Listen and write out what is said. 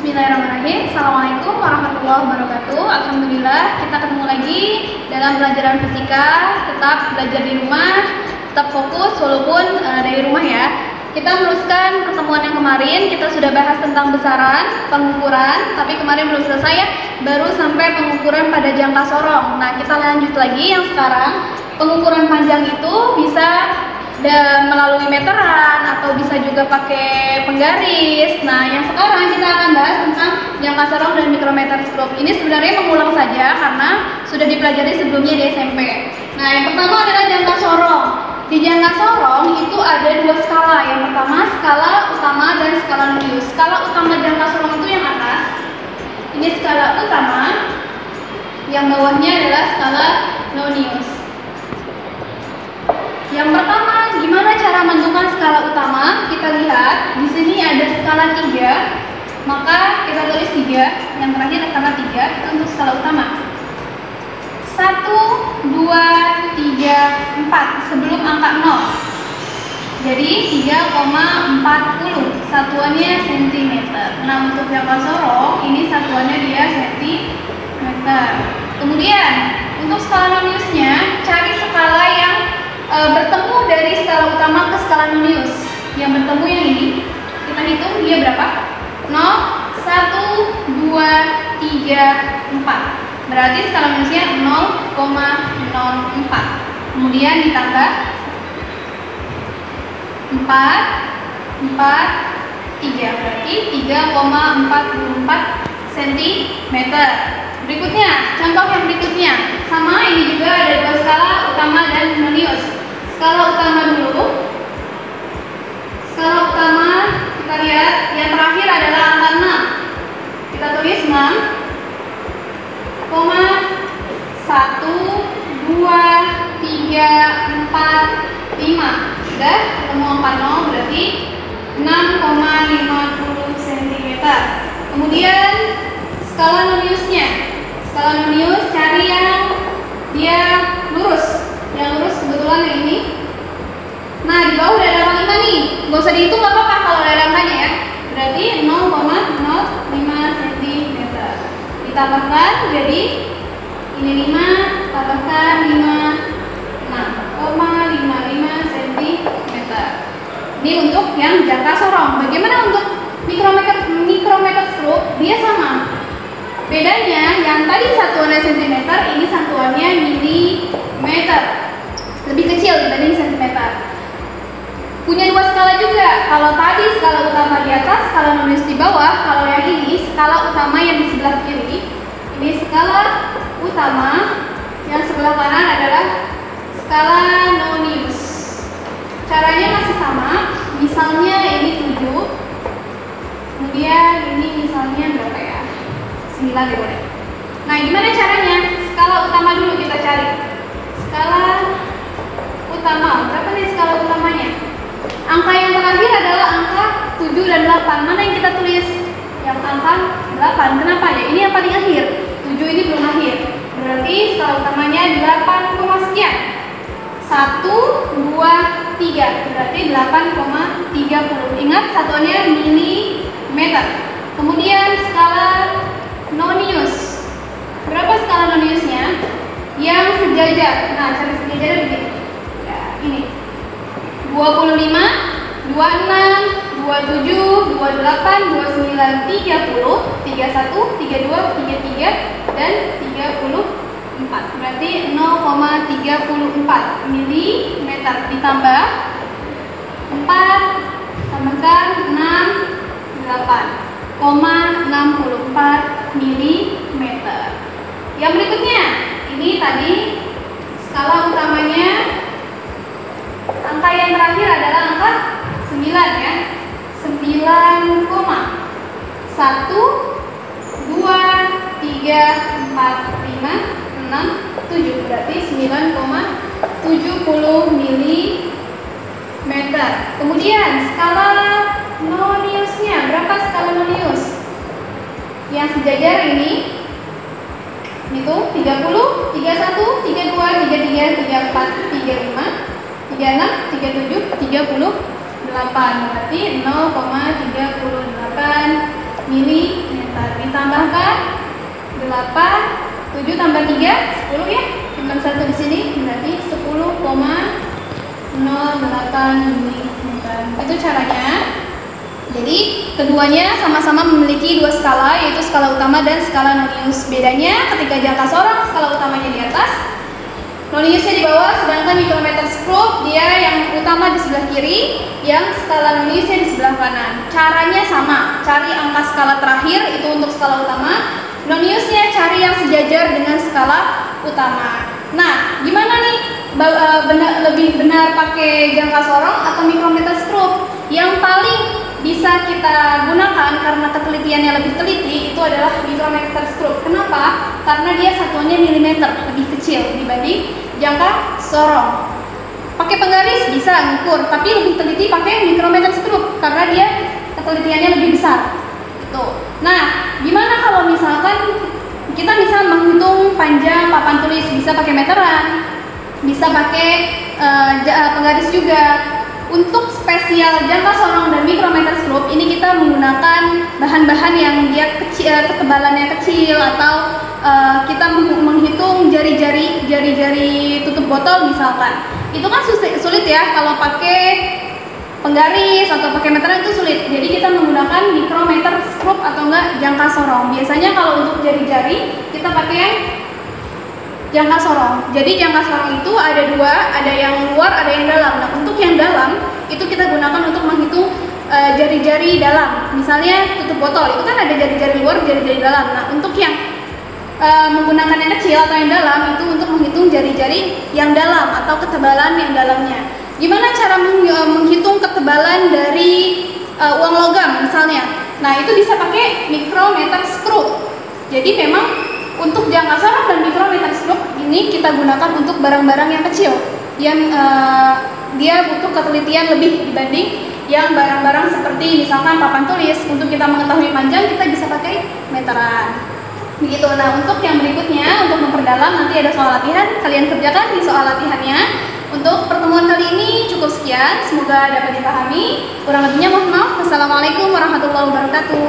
Bismillahirrahmanirrahim. Assalamualaikum warahmatullahi wabarakatuh. Alhamdulillah kita ketemu lagi dalam pelajaran fisika. Tetap belajar di rumah, tetap fokus walaupun dari rumah ya. Kita meneruskan pertemuan yang kemarin. Kita sudah bahas tentang besaran, pengukuran, tapi kemarin belum selesai ya. Baru sampai pengukuran pada jangka sorong. Nah, kita lanjut lagi yang sekarang. Pengukuran panjang itu bisa melalui meteran atau bisa juga pakai penggaris. Nah, yang sekarang kita akan bahas tentang jangka sorong dan mikrometer skop. Ini sebenarnya mengulang saja karena sudah dipelajari sebelumnya di SMP. Nah, yang pertama adalah jangka sorong. Di jangka sorong itu ada dua skala. Yang pertama skala utama dan skala nonius. Skala utama jangka sorong itu yang atas. Ini skala utama. Yang bawahnya adalah skala nonius. Yang pertama, gimana cara menentukan skala utama? Kita lihat, di sini ada skala 3, maka kita tulis 3, yang terakhir skala 3, itu untuk skala utama. 1, 2, 3, 4, sebelum angka 0. Jadi 3,40, satuannya cm. Nah, untuk jangka sorong, ini satuannya dia cm. Kemudian, untuk skala noniusnya, cari skala yang bertemu dari skala utama ke skala nonius. Yang bertemu yang ini, kita hitung dia berapa? 0, 1, 2, 3, 4. Berarti skala noniusnya 0,04. Kemudian ditambah 4, 4, 3. Berarti 3,44 cm. Berikutnya, contoh yang berikutnya. Sama, ini juga ada dua skala utama dan nonius. Skala utama dulu. Skala utama, kita lihat yang terakhir adalah angka 6. Kita tulis 6, 1, 2, 3, 4, 5. Sudah ketemu angka 0, berarti 6,50 cm. Kemudian skala noniusnya. Skala nonius cari yang dia lurus. Yang lurus kebetulan yang ini. Nah, di bawah udah ada angka 5 nih. Gak usah dihitung, gak apa-apa kalau ada angkanya ya. Berarti 0,05 cm. Ditambahkan jadi ini 5, tambahkan 5, 6,55 cm. Ini untuk yang jangka sorong. Bagaimana untuk mikrometer skop? Dia sama. Bedanya yang tadi satuannya cm, ini satuannya milimeter. Lebih kecil dibanding cm. Punya dua skala juga. Kalau tadi skala utama di atas, skala nonius di bawah. Kalau yang ini skala utama yang di sebelah kiri. Ini skala utama, yang sebelah kanan adalah skala nonius. Caranya masih sama. Misalnya ini 7. Kemudian ini misalnya berapa ya? 9 ya boleh. Nah, gimana caranya? Skala utama dulu kita cari. Skala utama. Berapa nih skala utamanya? Angka yang terakhir adalah angka 7 dan 8. Mana yang kita tulis? Yang angka 8. Kenapa ya? Ini yang paling akhir. 7 ini belum akhir. Berarti skala utamanya 8, sekian. 1, 2, 3. Berarti 8,30. Ingat satuannya milimeter. Kemudian skala nonius. Berapa skala noniusnya? Yang sejajar. Nah, cari sejajarnya begini. Ya, ini. 25, 26, 27, 28, 29, 30, 31, 32, 33, dan 34. Berarti 0,34 milimeter. Ditambah 4, tambahkan 6, 8,64 milimeter. Yang berikutnya, ini tadi skala utamanya. Angka yang terakhir adalah angka 9 ya. 9, 1, 2, 3, 4, 5, 6, 7. Berarti 9,70 milimeter. Kemudian skala noniusnya. Berapa skala nonius? Yang sejajar ini. Hitung 30, 31, 32, 33, 34, 35, 36, 37, 38. Berarti 0,38 mm. 7 tambah 3, 10 ya. Simpan 1 di sini, berarti 10,08 mm. Itu caranya. Jadi keduanya sama-sama memiliki dua skala, yaitu skala utama dan skala Nonius. Bedanya ketika jangka sorong skala utamanya di atas, Noniusnya di bawah, sedangkan micrometer screw dia yang utama di sebelah kiri, yang skala Noniusnya di sebelah kanan. Caranya sama, cari angka skala terakhir itu untuk skala utama, Noniusnya cari yang sejajar dengan skala utama. Nah, gimana nih lebih benar pakai jangka sorong atau micrometer screw? Yang paling bisa kita gunakan karena ketelitiannya lebih teliti itu adalah micrometer screw. Kenapa? Karena dia satuannya milimeter, lebih kecil dibanding jangka sorong. Pakai penggaris bisa ngukur, tapi lebih teliti pakai micrometer screw karena dia ketelitiannya lebih besar. Gitu. Nah, gimana kalau misalkan kita bisa menghitung panjang papan tulis, bisa pakai meteran, bisa pakai penggaris juga. Untuk spesial jangka sorong dan micrometer screw ini kita menggunakan bahan-bahan yang dia kecil, ketebalannya kecil, atau kita menghitung jari-jari tutup botol misalkan. Itu kan sulit ya kalau pakai penggaris atau pakai meteran, itu sulit. Jadi kita menggunakan micrometer screw atau enggak jangka sorong. Biasanya kalau untuk jari-jari kita pakai yang jangka sorong. Jadi jangka sorong itu ada dua, ada yang luar, ada yang dalam. Nah, untuk yang dalam itu kita gunakan untuk menghitung jari-jari dalam. Misalnya tutup botol itu kan ada jari-jari luar, jari-jari dalam. Nah, untuk yang menggunakan yang kecil atau yang dalam itu untuk menghitung jari-jari yang dalam atau ketebalan yang dalamnya. Gimana cara menghitung ketebalan dari uang logam misalnya? Nah, itu bisa pakai micrometer screw. Jadi memang untuk jangka sorong dan micrometer screw ini kita gunakan untuk barang-barang yang kecil, yang dia butuh ketelitian lebih dibanding yang barang-barang seperti misalkan papan tulis. Untuk kita mengetahui panjang kita bisa pakai meteran. Begitu. Nah, untuk yang berikutnya, untuk memperdalam nanti ada soal latihan, kalian kerjakan di soal latihannya. Untuk pertemuan kali ini cukup sekian, semoga dapat dipahami. Kurang lebihnya mohon maaf. Wassalamualaikum warahmatullahi wabarakatuh.